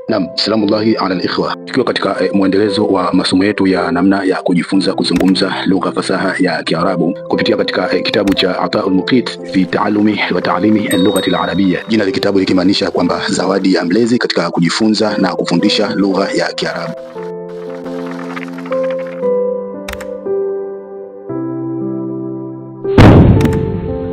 Naam, salamullahi ala al-ikhwa. Tukiwa katika mwendelezo wa masomo yetu ya namna ya kujifunza kuzungumza lugha fasaha ya Kiarabu kupitia katika kitabu cha Ataul Muqit fi Taalumi wa Taalimi al-Lughati al-Arabiyya. Jina la kitabu likimaanisha kwamba zawadi ya mlezi katika kujifunza na kufundisha lugha ya Kiarabu.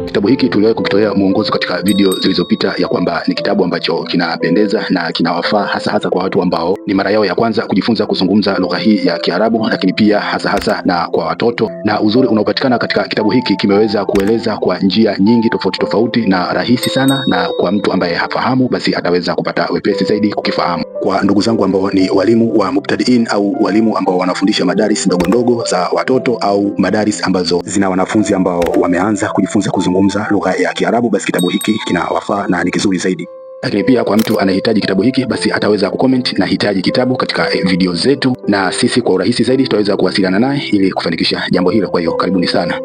Kitabu hiki tuliwahi kukitolea mwongozo katika video zilizopita ya kwamba ni kitabu ambacho kinapendeza na kinawafaa hasa kwa watu ambao ni mara yao ya kwanza kujifunza kuzungumza lugha hii ya Kiarabu, lakini pia hasa na kwa watoto. Na uzuri unaopatikana katika kitabu hiki kimeweza kueleza kwa njia nyingi tofauti na rahisi sana, na kwa mtu ambaye hafahamu basi ataweza kupata wepesi zaidi kukifahamu. Kwa ndugu zangu ambao ni walimu wa mubtadiin au walimu ambao wanafundisha madaris ndogo za watoto au madaris ambazo zina wanafunzi ambao wameanza kujifunza kuzungumza lugha ya Kiarabu, basi kitabu hiki kinawafaa na ni kizuri zaidi. Lakini pia kwa mtu anahitaji kitabu hiki basi ataweza kucomment na hitaji kitabu katika video zetu, na sisi kwa urahisi zaidi tutaweza kuwasiliana naye ili kufanikisha jambo hilo. Kwa hiyo karibuni sana.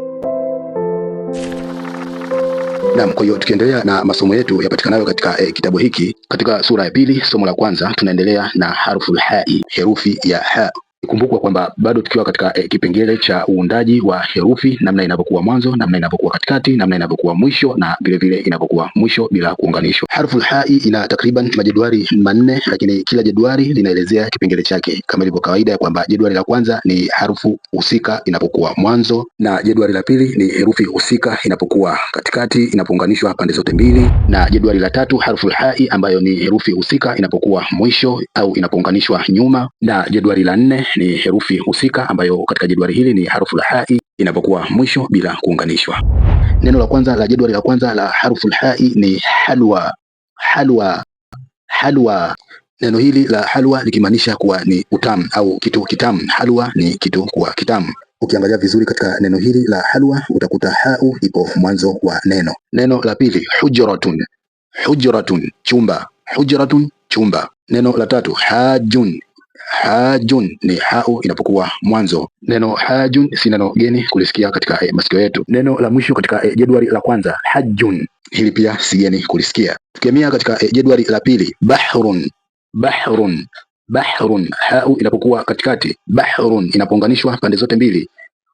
Naam, kwa hiyo tukiendelea na masomo yetu yapatikanayo katika kitabu hiki, katika sura ya pili, somo la kwanza, tunaendelea na harful hai, herufi ya ha. Ikumbukwa kwamba bado tukiwa katika kipengele cha uundaji wa herufi, namna inavyokuwa mwanzo, namna inavyokuwa katikati, namna inavyokuwa mwisho, na vile vile inavyokuwa mwisho bila kuunganishwa. Harful hai ina takriban majedwali manne, lakini kila jedwali linaelezea kipengele chake, kama ilivyo kawaida ya kwamba jedwali la kwanza ni harufu husika inapokuwa mwanzo, na jedwali la pili ni herufi husika inapokuwa katikati, inapounganishwa pande zote mbili, na jedwali la tatu harful hai ambayo ni herufi husika inapokuwa mwisho au inapounganishwa nyuma, na jedwali la nne ni herufi husika ambayo katika jedwali hili ni harful hai inapokuwa mwisho bila kuunganishwa. Neno la kwanza la jedwali la kwanza la harful hai ni halwa. Halwa. Neno hili la halwa likimaanisha kuwa ni utamu au kitu kitamu. Halwa ni kitu kuwa kitamu. Ukiangalia vizuri katika neno hili la halwa utakuta hau ipo mwanzo wa neno. Neno la pili hujratun, chumba. Hujratun, chumba. Neno la tatu hajun ni hau inapokuwa mwanzo. Neno hajun si neno geni kulisikia katika masikio yetu. Neno la mwisho katika jedwali la kwanza hajjun, hili pia si geni kulisikia. Tukiamia katika jedwali la pili bahrun, hau inapokuwa katikati, bahrun inapounganishwa pande zote mbili,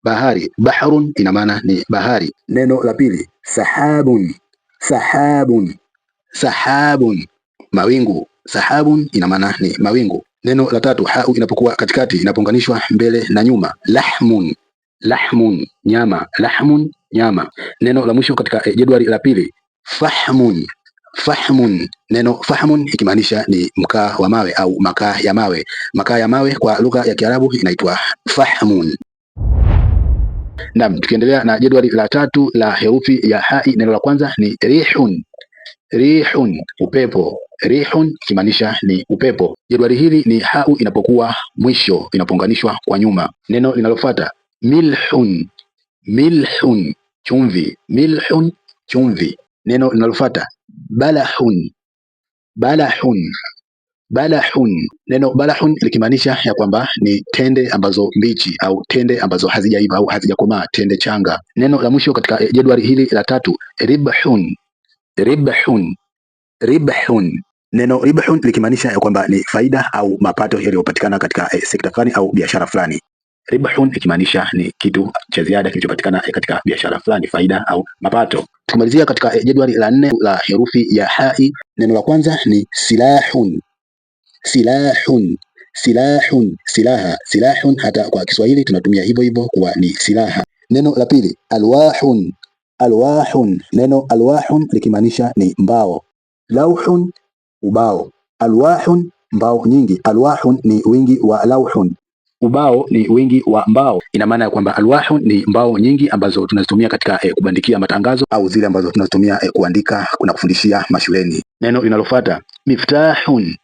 bahari. Bahrun ina maana ni bahari. Neno la pili sahabun, mawingu. Sahabun ina maana ni mawingu. Neno la tatu hau inapokuwa katikati, inapounganishwa mbele na nyuma, lahmun, nyama. Lahmun, nyama. Neno la mwisho katika jedwali la pili fahmun. Neno fahmun ikimaanisha ni mkaa wa mawe au makaa ya mawe. Makaa ya mawe kwa lugha ya Kiarabu inaitwa fahmun. Naam, tukiendelea na jedwali la tatu la herufi ya hai, neno la kwanza ni rihun, upepo. Rihun kimaanisha ni upepo. Jedwali hili ni hau inapokuwa mwisho, inapounganishwa kwa nyuma. Neno linalofuata milhun, chumvi. Milhun, chumvi. Neno linalofuata balahun. Neno balahun likimaanisha ya kwamba ni tende ambazo mbichi au tende ambazo hazijaiva au hazijakomaa, tende changa. Neno la mwisho katika jedwali hili la tatu ribhun. Neno ribhun likimaanisha ya kwamba ni faida au mapato yaliyopatikana katika sekta fulani au biashara fulani. Ribhun ikimaanisha ni kitu cha ziada kilichopatikana katika biashara fulani, faida au mapato. Tukimalizia katika jedwali la nne la herufi ya hai, neno la kwanza ni silahun, silaha. Silahun hata kwa Kiswahili tunatumia hivyo kuwa ni silaha. Neno la pili alwahun. Neno alwahun likimaanisha ni mbao. Lauhun, ubao. Alwahun, mbao nyingi. Alwahun ni wingi wa lauhun. Ubao ni wingi wa mbao. Ina maana ya kwamba alwahun ni mbao nyingi ambazo tunazitumia katika kubandikia matangazo au zile ambazo tunazitumia kuandika na kufundishia mashuleni. Neno linalofuata miftahun.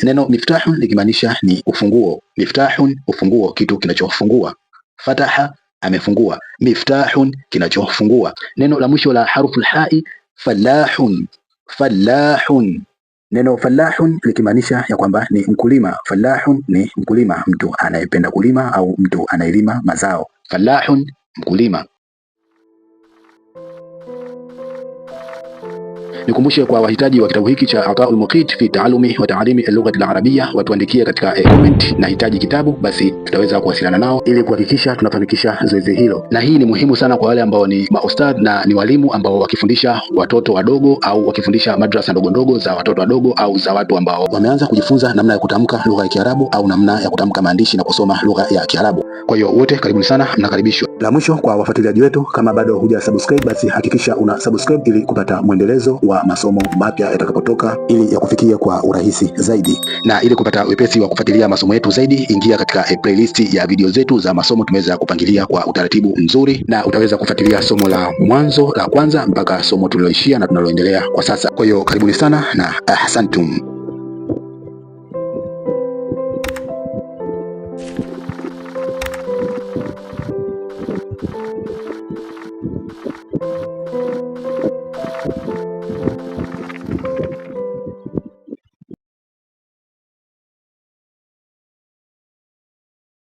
Neno miftahun likimaanisha ni ufunguo. Miftahun, ufunguo, kitu kinachofungua. Fataha, amefungua. Miftahun, kinachofungua. Neno la mwisho la harful hai fallahun. Neno fallahun likimaanisha ya kwamba ni mkulima. Fallahun ni mkulima, mtu anayependa kulima au mtu anayelima mazao. Fallahun, mkulima. Nikumbushe kwa wahitaji wa kitabu hiki cha Ataul Muqit fi Taalumi wa Taalimi al-Lugha al-Arabia, watuandikie katika comment nahitaji kitabu, basi tutaweza kuwasiliana nao ili kuhakikisha tunafanikisha zoezi hilo. Na hii ni muhimu sana kwa wale ambao ni maustadh na ni walimu ambao wakifundisha watoto wadogo au wakifundisha madrasa ndogo ndogo za watoto wadogo au za watu ambao wameanza kujifunza namna ya kutamka lugha ya Kiarabu au namna ya kutamka maandishi na kusoma lugha ya Kiarabu. Kwa hiyo wote karibuni sana, mnakaribishwa. La mwisho kwa wafuatiliaji wetu, kama bado huja subscribe, basi hakikisha una subscribe ili kupata mwendelezo wa masomo mapya yatakapotoka, ili yakufikie kwa urahisi zaidi. Na ili kupata wepesi wa kufuatilia masomo yetu zaidi, ingia katika playlist ya video zetu za masomo tumeweza kupangilia kwa utaratibu mzuri, na utaweza kufuatilia somo la mwanzo la kwanza mpaka somo tuliloishia na tunaloendelea kwa sasa. Kwa hiyo karibuni sana na ahsantum.